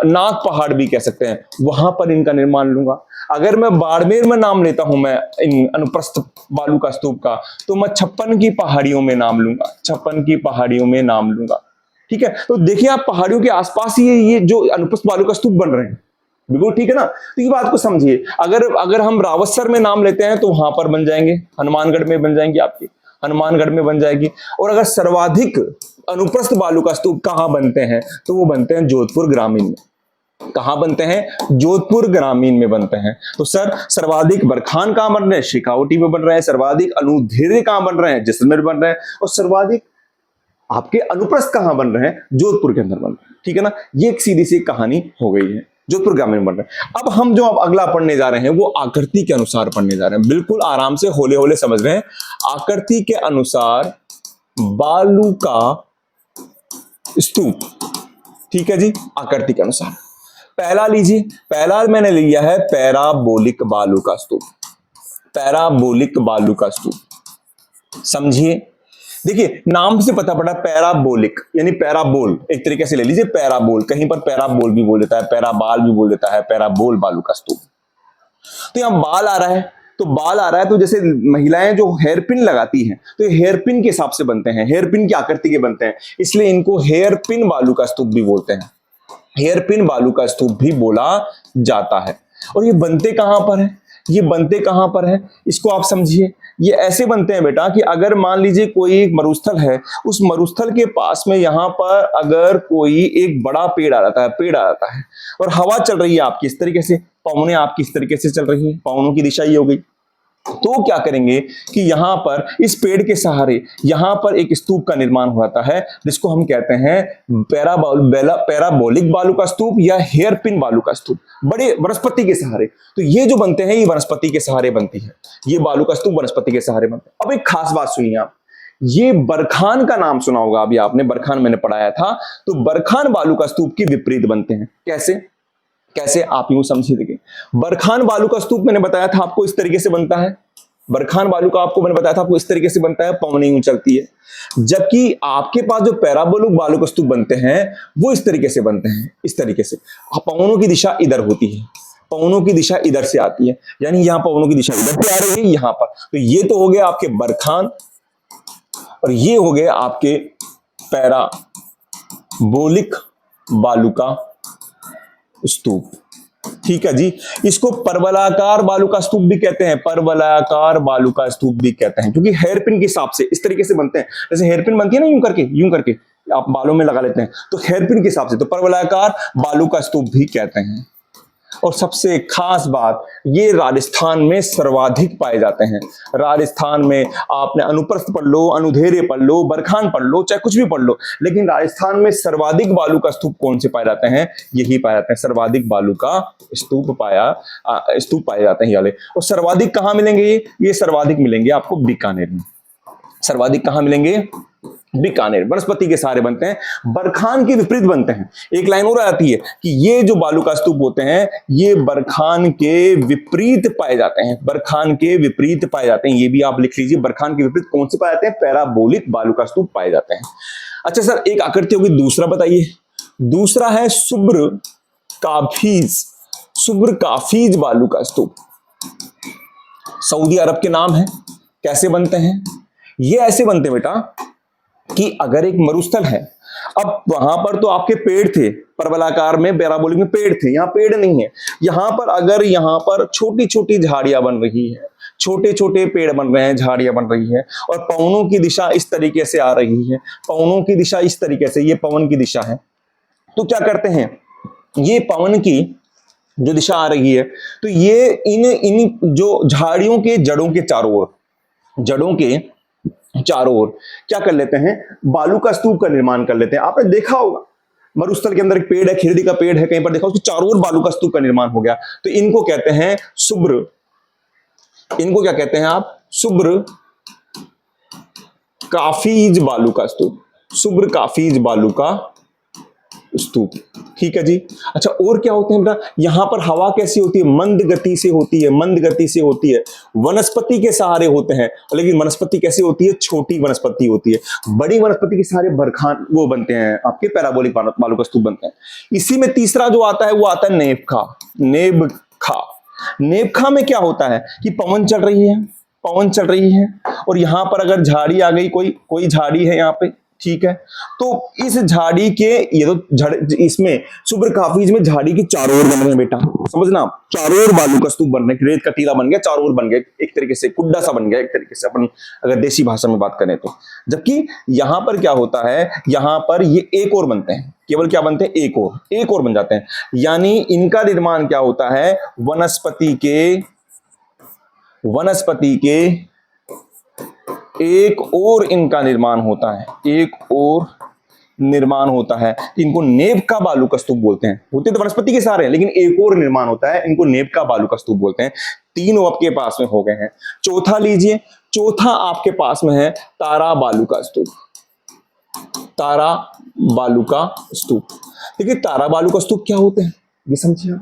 नाग पहाड़ भी कह सकते हैं, वहां पर इनका निर्माण लूंगा। अगर मैं बाड़मेर में नाम लेता हूं मैं इन अनुप्रस्थ बालू का स्तूप का, तो मैं 56 की पहाड़ियों में नाम लूंगा, 56 की पहाड़ियों में नाम लूंगा। ठीक है। तो देखिए आप, पहाड़ियों के आसपास ही ये जो अनुप्रस्थ बालू का स्तूप बन रहे हैं, बिल्कुल ठीक है ना। तो ये बात को समझिए। अगर हम रावतसर में नाम लेते हैं तो वहां पर बन जाएंगे, हनुमानगढ़ में बन जाएंगी आपकी, हनुमानगढ़ में बन जाएगी। और अगर सर्वाधिक अनुप्रस्थ बालू का स्तूप कहां बनते हैं, तो वो बनते हैं जोधपुर ग्रामीण में। कहां बनते हैं? जोधपुर ग्रामीण में बनते हैं। तो सर सर्वाधिक बरखान कहां बन रहे हैं? शेखावटी में बन रहे हैं। सर्वाधिक अनुधेर्य कहां बन रहे हैं? जैसलमेर बन रहे हैं। और सर्वाधिक आपके अनुप्रस्थ कहां बन रहे हैं? जोधपुर के अंदर बन रहे हैं। ठीक है ना। ये एक सीधी सी कहानी हो गई है, जोधपुर ग्रामीण बन रहे हैं। अब हम जो अब अगला पढ़ने जा रहे हैं वो आकृति के अनुसार पढ़ने जा रहे हैं। बिल्कुल आराम से होले होले समझ रहे हैं। आकृति के अनुसार बालू का स्तूप। ठीक है जी, आकृति के अनुसार। पहला लीजिए, पहला मैंने लिया है पैराबोलिक बालू का स्तूप, पैराबोलिक बालू का स्तूप। समझिए, देखिए नाम से पता पड़ा पैराबोलिक, यानी पैराबोल एक तरीके से ले लीजिए, पैराबोल, कहीं पर पैराबोल भी बोल देता है, पैराबाल भी बोल देता है, पैराबोल बालू का स्तूप। तो यहां बाल आ रहा है, तो बाल आ रहा है, तो जैसे महिलाएं जो हेयर पिन लगाती हैं तो ये हेयर पिन के हिसाब से बनते हैं, हेयर पिन की आकृति के बनते हैं, इसलिए इनको हेयर पिन बालू का स्तूप भी बोलते हैं, हेयर पिन बालू का स्तूप भी बोला जाता है। और ये बनते कहां पर है, ये बनते कहां पर है, इसको आप समझिए। ये ऐसे बनते हैं बेटा कि अगर मान लीजिए कोई एक मरुस्थल है, उस मरुस्थल के पास में यहां पर अगर कोई एक बड़ा पेड़ आ जाता है, पेड़ आ जाता है और हवा चल रही है आपकी इस तरीके से, पवनें आपकी इस तरीके से चल रही है, पवनों की दिशा ये हो गई, तो क्या करेंगे कि यहां पर इस पेड़ के सहारे यहां पर एक स्तूप का निर्माण हो जाता है, जिसको हम कहते हैं पैराबोलिक बालू का स्तूप या हेयर पिन बालू का स्तूप, बड़े वनस्पति के सहारे। तो ये जो बनते हैं ये वनस्पति के सहारे बनती है, ये बालू का स्तूप वनस्पति के सहारे बनते हैं। अब एक खास बात सुनिए आप, ये बरखान का नाम सुना होगा अभी आपने, बरखान मैंने पढ़ाया था, तो बरखान बालू का स्तूप के विपरीत बनते हैं। कैसे कैसे आप यूं समझिए, देखिए बरखान बालू का स्तूप मैंने बताया था आपको इस तरीके से बनता है, बरखान बालू का आपको मैंने बताया था आपको इस तरीके से बनता है, पवनें यूं चलती है, जबकि आपके पास जो पैराबोलिक बालू का स्तूप बनते हैं वो इस तरीके से बनते हैं, इस तरीके से पवनों की दिशा इधर होती है, पवनों की दिशा इधर से आती है, यानी यहां पवनों की दिशा इधर से आ रही है यहां पर। तो ये तो हो गया आपके बरखान और ये हो गए आपके पैराबोलिक बालू का स्तूप, ठीक है जी। इसको परवलयाकार बालू का स्तूप भी कहते हैं, परवलयाकार बालू का स्तूप भी कहते हैं, क्योंकि हेयरपिन के हिसाब से इस तरीके से बनते हैं, जैसे हेयरपिन बनती है ना यूं करके आप बालों में लगा लेते हैं, तो हेयरपिन के हिसाब से तो परवलयाकार बालू का स्तूप भी कहते हैं। और सबसे खास बात, ये राजस्थान में सर्वाधिक पाए जाते हैं। राजस्थान में आपने अनुप्रस्थ पढ़ लो, अनुधेरे पढ़ लो, बरखान पढ़ लो, चाहे कुछ भी पढ़ लो, लेकिन राजस्थान में सर्वाधिक बालू का स्तूप कौन से पाए जाते हैं, यही पाए जाते हैं, सर्वाधिक बालू का स्तूप पाए जाते हैं ये वाले। और सर्वाधिक कहां मिलेंगे, ये सर्वाधिक मिलेंगे आपको बीकानेर में। सर्वाधिक कहां मिलेंगे, बीकानेर, वनस्पति के सहारे बनते हैं, बरखान के विपरीत बनते हैं। एक लाइन और आती है कि ये जो बालू का स्तूप होते हैं ये बरखान के विपरीत पाए जाते हैं, बरखान के विपरीत पाए जाते हैं, ये भी आप लिख लीजिए, बरखान के विपरीत कौन से पाए जाते हैं, पैराबोलिक बालू का स्तूप पाए जाते हैं। अच्छा सर एक आकृति होगी, दूसरा बताइए। दूसरा है शुभ्र काफीज बालू का स्तूप, सऊदी अरब के नाम है। कैसे बनते हैं, ये ऐसे बनते हैं बेटा कि अगर एक मरुस्थल है, अब वहां पर तो आपके पेड़ थे, परवलयाकार में पैराबोलिक में पेड़ थे, यहां पेड़ नहीं है, यहां पर अगर यहां पर छोटी छोटी झाड़ियां बन रही है, छोटे छोटे पेड़ बन रहे हैं, झाड़ियां बन रही है, और पवनों की दिशा इस तरीके से आ रही है, पवनों की दिशा इस तरीके से, ये पवन की दिशा है, तो क्या करते हैं, ये पवन की जो दिशा आ रही है, तो ये इन जो झाड़ियों के जड़ों के चारों ओर क्या कर लेते हैं, बालू का स्तूप का निर्माण कर लेते हैं। आपने देखा होगा मरुस्थल के अंदर एक पेड़ है, खिरडी का पेड़ है, कहीं पर देखा, उसके चारों ओर बालू का स्तूप का निर्माण हो गया, तो इनको कहते हैं शुभ्र, इनको क्या कहते हैं आप, शुभ्र काफीज बालू का स्तूप, शुभ्र काफीज बालू का स्तूप, ठीक है जी। अच्छा और क्या होते हैं बेटा, यहां पर हवा कैसी होती है, मंद गति से होती है, मंद गति से होती है, वनस्पति के सहारे होते हैं, लेकिन वनस्पति कैसी होती है, छोटी वनस्पति होती है, बड़ी वनस्पति के सहारे बरखान वो बनते हैं, आपके पैराबोलिक बालू का स्तूप बनते हैं। इसी में तीसरा जो आता है वो आता है नेबखा में क्या होता है कि पवन चल रही है और यहां पर अगर झाड़ी आ गई, कोई झाड़ी है यहाँ पे, ठीक है, तो इस झाड़ी के ये तो इसमें शुभ्र काफीज में झाड़ी के चारों ओर बन रहे हैं बेटा, समझना, चारों ओर बालू का स्तूप बन रहे, रेत का टीला बन गया, चारों ओर बन गया, एक तरीके से कुड्डा सा बन गया, एक तरीके से अपन अगर देसी भाषा में बात करें तो। जबकि यहां पर क्या होता है, यहां पर ये एक और बनते हैं, केवल क्या बनते हैं, एक और बन जाते हैं, यानी इनका निर्माण क्या होता है, वनस्पति के एक और इनका निर्माण होता है, एक और निर्माण होता है, इनको नेबका बालू का स्तूप बोलते हैं। होते तो वनस्पति के सारे हैं, लेकिन एक और निर्माण होता है, इनको नेबका बालू का स्तूप बोलते हैं। तीनों आपके पास में हो गए हैं। चौथा लीजिए, चौथा आपके पास में है तारा बालू का स्तूप, तारा बालू का स्तूप। देखिए तारा बालू का स्तूप क्या होते हैं ये समझिए।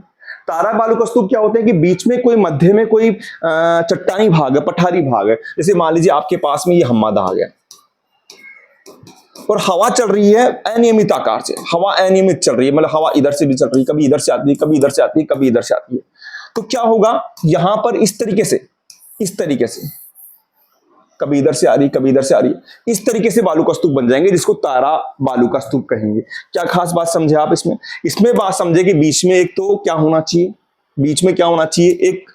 तारा बालू का स्तूप क्या होते हैं कि बीच में कोई, मध्य में कोई चट्टानी भाग है, पठारी भाग है, जैसे मान लीजिए आपके पास में ये हम्मादा आ गया, और हवा चल रही है अनियमित आकार से, हवा अनियमित चल रही है, मतलब हवा इधर से भी चल रही है, कभी इधर से आती है, कभी इधर से आती है, कभी इधर से आती है। तो क्या होगा यहां पर इस तरीके से, कभी इधर से आ रही, कभी इधर से आ रही, इस तरीके से बालू का स्तूप बन जाएंगे, जिसको तारा बालू का स्तूप कहेंगे। क्या खास बात समझे आप इसमें? इसमें बात समझे कि बीच में एक तो क्या होना चाहिए, बीच में क्या होना चाहिए, एक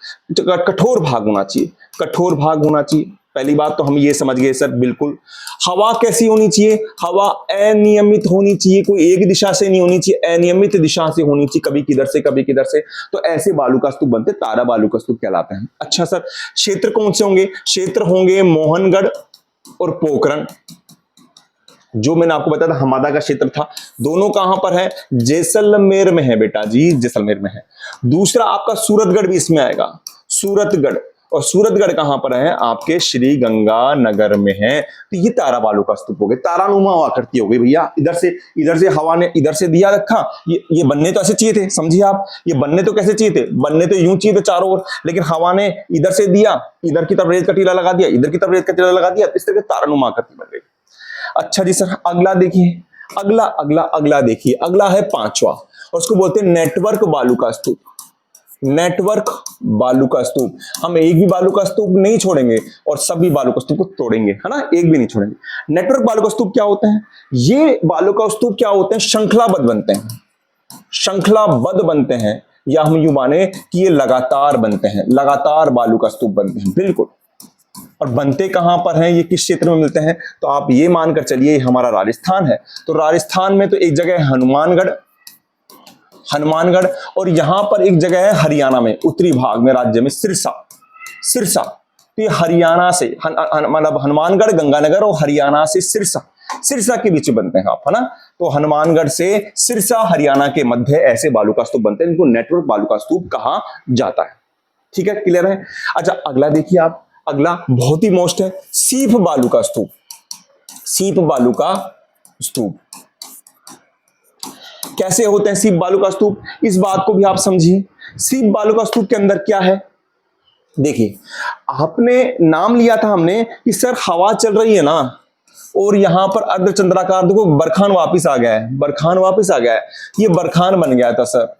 कठोर भाग होना चाहिए, कठोर भाग होना चाहिए। पहली बात तो हम ये समझ गए सर, बिल्कुल। हवा कैसी होनी चाहिए? हवा अनियमित होनी चाहिए, कोई एक दिशा से नहीं होनी चाहिए, अनियमित दिशा से होनी चाहिए, कभी किधर से कभी किधर से। तो ऐसे बालू का स्तूप बनते, तारा बालू का स्तूप कहलाते हैं। अच्छा सर, क्षेत्र कौन से होंगे? क्षेत्र होंगे मोहनगढ़ और पोखरण। जो मैंने आपको बताया था हमादा का क्षेत्र था, दोनों कहां पर है? जैसलमेर में है बेटा जी, जैसलमेर में है। दूसरा आपका सूरतगढ़ भी इसमें आएगा, सूरतगढ़। और सूरतगढ़ कहां पर है? आपके श्री गंगानगर में है। तो ये तारा बालू का स्तूप हो गए, तारानुमा आकृति हो गई भैया। इधर से हवा ने इधर से दिया रखा, ये बनने तो ऐसे चाहिए थे, समझिए आप, ये बनने तो कैसे चाहिए थे? बनने तो यूं चाहिए थे चारों ओर, लेकिन हवा ने इधर से दिया, इधर की तरफ रेत का टीला लगा दिया, इधर की तरफ रेत का टीला लगा दिया, इस तरह तारानुमा आकृति बन गई। अच्छा जी सर, अगला देखिए, अगला देखिए, अगला है पांचवा, और उसको बोलते हैं नेटवर्क बालू का स्तूप। नेटवर्क बालू का स्तूप। हम एक भी बालू का स्तूप नहीं छोड़ेंगे और सभी बालू का स्तूप को तोड़ेंगे, है ना, एक भी नहीं छोड़ेंगे। नेटवर्क बालू का स्तूप क्या होते हैं? ये बालू का स्तूप क्या होते हैं? श्रृंखलाबद्ध बनते हैं, श्रृंखलाबद्ध बनते हैं, या हम यूं माने कि ये लगातार बनते हैं, लगातार बालू का स्तूप बनते हैं, बिल्कुल। और बनते कहां पर हैं, ये किस क्षेत्र में मिलते हैं? तो आप ये मानकर चलिए हमारा राजस्थान है, तो राजस्थान में तो एक जगह है हनुमानगढ़, और यहां पर एक जगह है हरियाणा में, उत्तरी भाग में राज्य में सिरसा। तो ये हरियाणा से मतलब हनुमानगढ़, गंगानगर और हरियाणा से सिरसा के बीच बनते हैं आप, है ना। तो हनुमानगढ़ से सिरसा हरियाणा के मध्य ऐसे बालू का स्तूप बनते हैं, इनको नेटवर्क बालू का स्तूप कहा जाता है। ठीक है, क्लियर है? अच्छा, अगला देखिए आप, अगला बहुत ही मोस्ट है, सीप बालू का स्तूप। सीप बालू का स्तूप कैसे होते हैं? सीप बालू का स्तूप, इस बात को भी आप समझिए। सीप बालू का स्तूप के अंदर क्या है? देखिए, आपने नाम लिया था हमने कि सर हवा चल रही है ना, और यहां पर अर्धचंद्राकार, देखो बरखान वापिस आ गया है, बरखान वापिस आ गया है, ये बरखान बन गया था सर,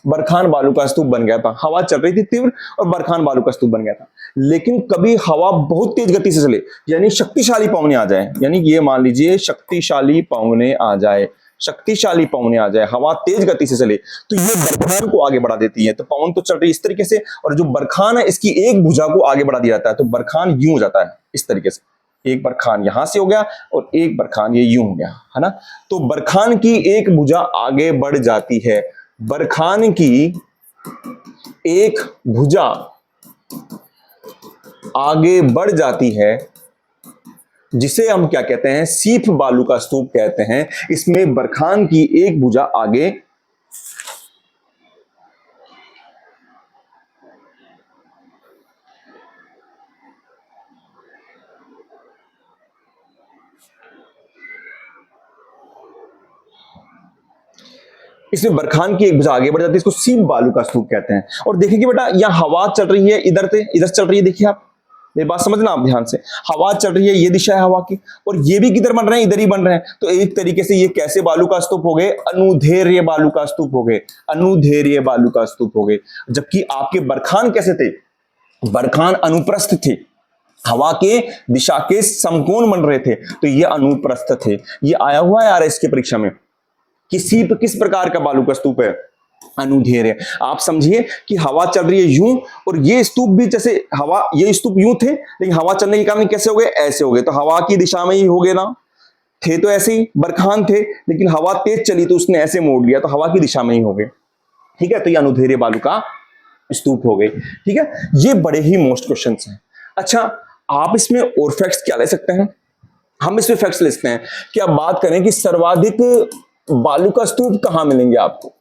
बरखान बालू का स्तूप बन गया था। हवा चल रही थी तीव्र और बरखान बालू का स्तूप बन गया था। लेकिन कभी हवा बहुत तेज गति से चले, यानी शक्तिशाली पवने आ जाए, यानी ये मान लीजिए शक्तिशाली पवने आ जाए, शक्तिशाली पवने आ जाए, हवा तेज गति से चले, तो ये बरखान को आगे बढ़ा देती है। तो पवन तो चल रही है इस तरीके से, और जो बरखान है इसकी एक भुजा को आगे बढ़ा दिया जाता है, तो बरखान यूं हो जाता है इस तरीके से। एक बरखान यहां से हो गया और एक बरखान ये यूं हो गया, है ना। तो बरखान की एक भुजा आगे बढ़ जाती है, बरखान की एक भुजा आगे बढ़ जाती है, जिसे हम क्या कहते हैं? सीप बालू का स्तूप कहते हैं। इसमें बरखान की एक भुजा आगे इसमें बरखान की एक भुजा आगे बढ़ जाती है, इसको सीप बालू का स्तूप कहते हैं। और देखिए कि बेटा यहां हवा चल रही है, इधर चल रही है, देखिए आप, मेरी बात समझना आप ध्यान से, हवा चल रही है, ये दिशा है हवा की, और ये भी किधर बन रहे हैं? इधर ही बन रहे हैं। तो एक तरीके से ये कैसे बालू का स्तूप हो गए? अनुदैर्घ्य बालू का स्तूप हो गए, अनुदैर्घ्य बालू का स्तूप हो गए। जबकि आपके बरखान कैसे थे? बरखान अनुप्रस्थ थे, हवा के दिशा के समकोण बन रहे थे, तो ये अनुप्रस्थ थे। ये आया हुआ है आरएस की परीक्षा में कि सीप किस प्रकार का बालू का स्तूप है? अनुदैर्घ्य। आप समझिए कि हवा चल रही है यूं, और ये स्तूप भी जैसे हवा, ये स्तूप यूं थे, लेकिन हवा चलने के कारण कैसे हो गए? ऐसे हो गए। तो हवा की दिशा में ही हो गए ना, थे तो ऐसे ही बरखान थे, लेकिन हवा तेज चली तो उसने ऐसे मोड़ लिया, तो हवा की दिशा में ही हो गए। ठीक है, तो ये अनुदैर्घ्य बालू का स्तूप हो गए। ठीक है, ये बड़े ही मोस्ट क्वेश्चन हैं। अच्छा, आप इसमें और फैक्ट्स क्या ले सकते हैं? हम इसमें फैक्ट्स ले सकते हैं कि आप बात करें कि सर्वाधिक बालू का स्तूप कहां मिलेंगे आपको?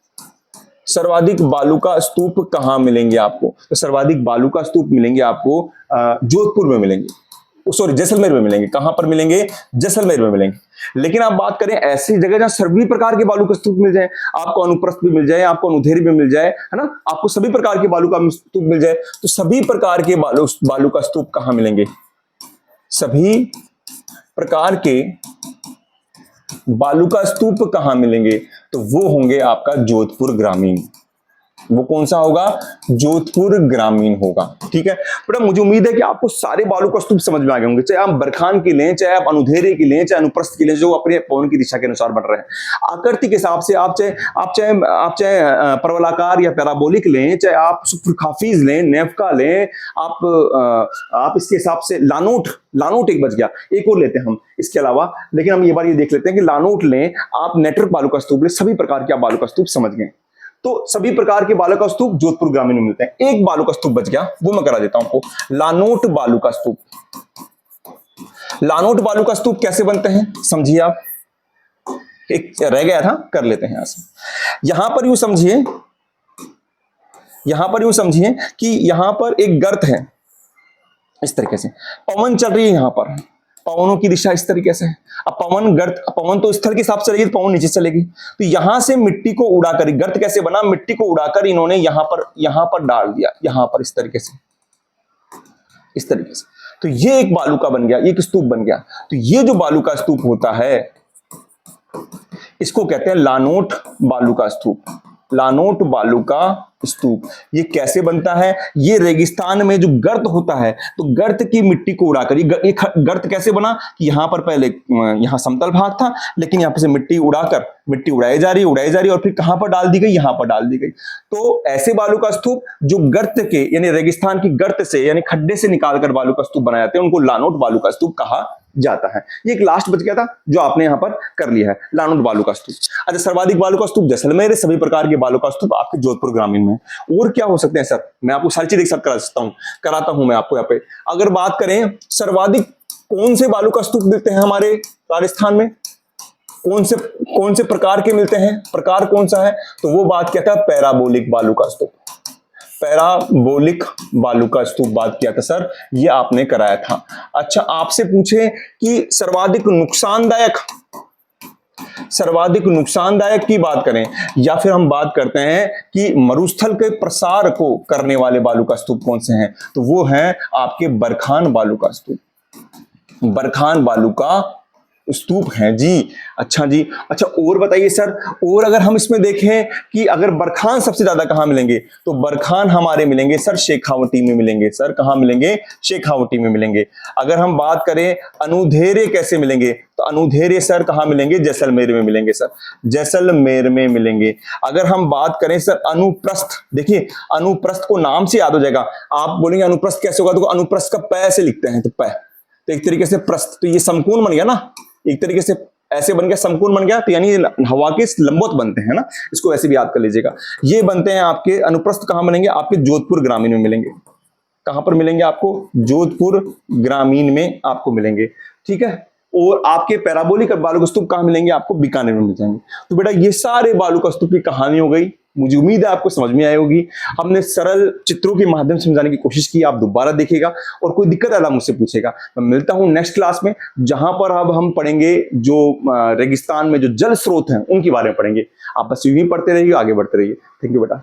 सर्वाधिक बालू का स्तूप कहां मिलेंगे आपको? तो सर्वाधिक बालू का स्तूप मिलेंगे आपको जोधपुर में मिलेंगे, सॉरी जैसलमेर में मिलेंगे। कहां पर मिलेंगे? जैसलमेर में मिलेंगे। लेकिन आप बात करें ऐसी जगह जहां सभी प्रकार के बालू का स्तूप मिल जाए, आपको अनुप्रस्थ भी मिल जाए, आपको अनुदैर्घ्य भी मिल जाए, है ना, आपको सभी प्रकार के बालू का स्तूप मिल जाए, तो सभी प्रकार के बालू का स्तूप कहां मिलेंगे? सभी प्रकार के बालू का स्तूप कहां मिलेंगे? तो वो होंगे आपका जोधपुर ग्रामीण। वो कौन सा होगा? जोधपुर ग्रामीण होगा। ठीक है बेटा, मुझे उम्मीद है कि आपको सारे बालू का स्तूप समझ में आ गए होंगे, चाहे आप बरखान की लें, चाहे आप अनुधेरे की लें, चाहे अनुप्रस्थ की लें, जो अपने पवन की दिशा के अनुसार बढ़ रहे हैं। आकृति के हिसाब से आप चाहे परवलाकार या पैराबोलिक लें, चाहे आप सुपरखाफीज लें, नेफका लें, आप इसके हिसाब से लानोट एक बच गया, एक और लेते हैं हम इसके अलावा। लेकिन हम ये देख लेते हैं कि लानोट लें, आप नेटवर्क बालू का स्तूप लें, सभी प्रकार के आप बालू का स्तूप समझ गए। तो सभी प्रकार के बालू का स्तूप जोधपुर ग्रामीण में मिलते हैं। एक बालू का स्तूप बच गया, वो मैं करा देता हूं आपको, लानोट बालू का स्तूप। लानोट बालू का स्तूप कैसे बनते हैं समझिए आप, एक रह गया था, कर लेते हैं यहां से। यहां पर यूं समझिए कि यहां पर एक गर्त है, इस तरीके से पवन चल रही है, यहां पर पवनों की दिशा इस तरीके से है। अब पवन तो स्थल के हिसाब से चलेगी, तो पवन नीचे चलेगी। तो यहां से मिट्टी को उड़ाकर, गर्त कैसे बना, मिट्टी को उड़ाकर इन्होंने यहां पर डाल दिया, यहां पर इस तरीके से। तो ये एक बालू का बन गया, एक स्तूप बन गया। तो ये जो बालू का स्तूप होता है, इसको कहते हैं लानोट बालू का स्तूप। लानोट बालू का स्तूप ये कैसे बनता है? ये रेगिस्तान में जो गर्त होता है, तो गर्त की मिट्टी को उड़ाकर, ये गर्त कैसे बना कि यहां पर पहले यहां समतल भाग था, लेकिन यहां पर से मिट्टी उड़ाई जा रही और फिर कहां पर डाल दी गई? यहां पर डाल दी गई। तो ऐसे बालू का स्तूप जो गर्त के, यानी रेगिस्तान की गर्त से, यानी खड्डे से निकालकर बालू का स्तूप बनाए जाते हैं, उनको लानोट बालू का स्तूप कहा जाता है। ये एक लास्ट बच गया था जो आपने यहां पर कर लिया है, लानोट बालू का स्तूप। अच्छा, सर्वाधिक बालू का स्तूप जैसलमेर, सभी प्रकार के बालू का स्तूप आपके जोधपुर ग्रामीण में। और क्या हो सकते हैं सर? मैं आपको सारी चीज एक साथ कराता हूं मैं आपको यहाँ पे। अगर बात करें सर्वाधिक कौन से बालू का स्तूप मिलते हैं हमारे राजस्थान में, कौन से प्रकार के मिलते हैं, प्रकार कौन सा है? तो वो बात क्या था? पैराबोलिक बालू का स्तूप। पैराबोलिक बालू का स्तूप बात किया था सर, ये आपने कराया था। अच्छा, आपसे पूछे कि सर्वाधिक नुकसानदायक की बात करें, या फिर हम बात करते हैं कि मरुस्थल के प्रसार को करने वाले बालू का स्तूप कौन से हैं, तो वो हैं आपके बरखान बालू का स्तूप। बरखान बालू का स्तूप हैं जी। अच्छा जी, अच्छा और बताइए सर, और अगर हम इसमें देखें कि अगर बरखान सबसे ज्यादा कहां मिलेंगे, तो बरखान हमारे मिलेंगे सर शेखावटी में मिलेंगे। सर कहां मिलेंगे? शेखावटी में मिलेंगे। अगर हम बात करें अनुधेरे कैसे मिलेंगे, तो अनुधेरे सर कहां मिलेंगे? जैसलमेर में मिलेंगे सर, जैसलमेर में मिलेंगे। अगर हम बात करें सर अनुप्रस्थ, देखिए अनुप्रस्थ को नाम से याद हो जाएगा। आप बोलेंगे अनुप्रस्थ कैसे होगा, तो अनुप्रस्थ का पै से लिखते हैं, तो पै, तो एक तरीके से प्रस्थ, तो ये समकोण बन गया ना, एक तरीके से ऐसे बन गया, समकोण बन गया, तो यानी हवा के लंबवत बनते हैं ना, इसको ऐसे भी याद कर लीजिएगा। ये बनते हैं आपके अनुप्रस्थ, कहां बनेंगे? आपके जोधपुर ग्रामीण में मिलेंगे। कहां पर मिलेंगे आपको? जोधपुर ग्रामीण में आपको मिलेंगे। ठीक है, और आपके पैराबोलिक बालू का स्तूप कहां मिलेंगे? आपको बीकानेर में मिल जाएंगे। तो बेटा ये सारे बालू का स्तूप की कहानी हो गई, मुझे उम्मीद है आपको समझ में आई होगी। हमने सरल चित्रों के माध्यम से समझाने की कोशिश की, आप दोबारा देखिएगा और कोई दिक्कत आला मुझसे पूछेगा। मैं मिलता हूं नेक्स्ट क्लास में, जहां पर अब हम पढ़ेंगे जो रेगिस्तान में जो जल स्रोत हैं उनके बारे में पढ़ेंगे। आप बस यूं ही पढ़ते रहिए, आगे बढ़ते रहिए। थैंक यू बेटा।